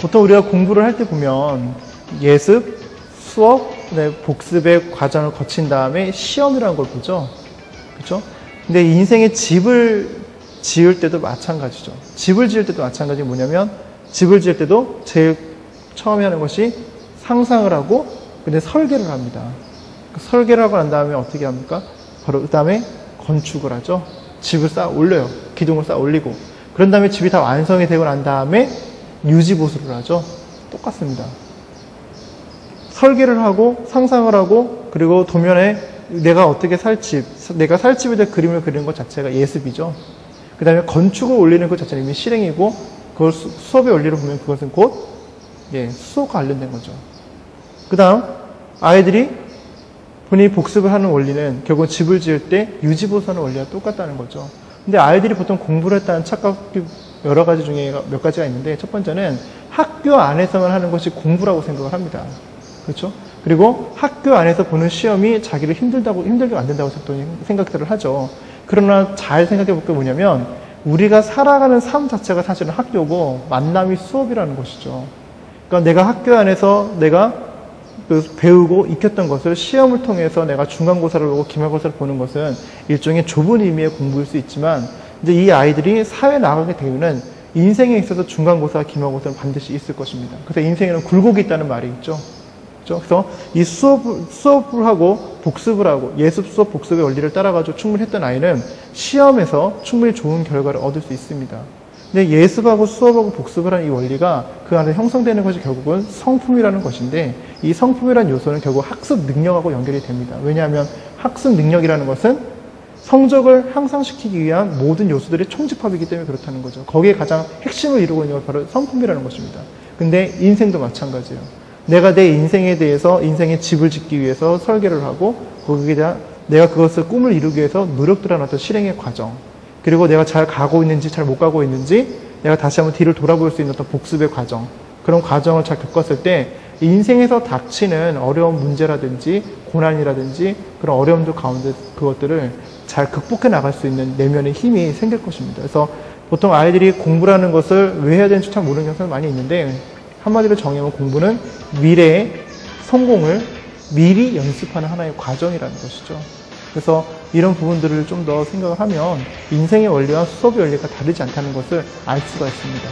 보통 우리가 공부를 할 때 보면 예습, 수업, 복습의 과정을 거친 다음에 시험이라는 걸 보죠. 그렇죠? 근데 인생의 집을 지을 때도 마찬가지죠. 집을 지을 때도 마찬가지 뭐냐면 집을 지을 때도 제일 처음에 하는 것이 상상을 하고 근데 설계를 합니다. 설계를 하고 난 다음에 어떻게 합니까? 바로 그 다음에 건축을 하죠. 집을 쌓아 올려요. 기둥을 쌓아 올리고 그런 다음에 집이 다 완성이 되고 난 다음에 유지보수를 하죠. 똑같습니다. 설계를 하고 상상을 하고 그리고 도면에 내가 어떻게 살 집, 내가 살 집에 대해 그림을 그리는 것 자체가 예습이죠. 그 다음에 건축을 올리는 것 자체는 이미 실행이고 그걸 수업의 원리로 보면 그것은 곧 수업과 관련된 거죠. 그 다음 아이들이 본인이 복습을 하는 원리는 결국 집을 지을 때 유지보수하는 원리와 똑같다는 거죠. 근데 아이들이 보통 공부를 했다는 착각이 여러 가지 중에 몇 가지가 있는데 첫 번째는 학교 안에서만 하는 것이 공부라고 생각을 합니다. 그렇죠? 그리고 학교 안에서 보는 시험이 자기를 힘들게 만든다고 생각들을 하죠. 그러나 잘 생각해 볼 게 뭐냐면 우리가 살아가는 삶 자체가 사실은 학교고 만남이 수업이라는 것이죠. 그러니까 내가 학교 안에서 내가 배우고 익혔던 것을 시험을 통해서 내가 중간고사를 보고 기말고사를 보는 것은 일종의 좁은 의미의 공부일 수 있지만 이제 이 아이들이 사회에 나가게 되면 인생에 있어서 중간고사와 기말고사는 반드시 있을 것입니다. 그래서 인생에는 굴곡이 있다는 말이 있죠. 그래서 이 수업을 하고 복습을 하고 예습, 수업, 복습의 원리를 따라가지고 충분히 했던 아이는 시험에서 충분히 좋은 결과를 얻을 수 있습니다. 근데 예습하고 수업하고 복습을 하는 이 원리가 그 안에 형성되는 것이 결국은 성품이라는 것인데 이 성품이라는 요소는 결국 학습 능력하고 연결이 됩니다. 왜냐하면 학습 능력이라는 것은 성적을 향상시키기 위한 모든 요소들의 총집합이기 때문에 그렇다는 거죠. 거기에 가장 핵심을 이루고 있는 건 바로 성품이라는 것입니다. 근데 인생도 마찬가지예요. 내가 내 인생에 대해서 인생의 집을 짓기 위해서 설계를 하고 거기에 대한 내가 그것을 꿈을 이루기 위해서 노력들한 어떤 실행의 과정 그리고 내가 잘 가고 있는지 잘 못 가고 있는지 내가 다시 한번 뒤를 돌아볼 수 있는 어떤 복습의 과정 그런 과정을 잘 겪었을 때 인생에서 닥치는 어려운 문제라든지 고난이라든지 그런 어려움들 가운데 그것들을 잘 극복해 나갈 수 있는 내면의 힘이 생길 것입니다. 그래서 보통 아이들이 공부라는 것을 왜 해야 되는지 잘 모르는 경우가 많이 있는데 한마디로 정의하면 공부는 미래의 성공을 미리 연습하는 하나의 과정이라는 것이죠. 그래서 이런 부분들을 좀 더 생각을 하면 인생의 원리와 수업의 원리가 다르지 않다는 것을 알 수가 있습니다.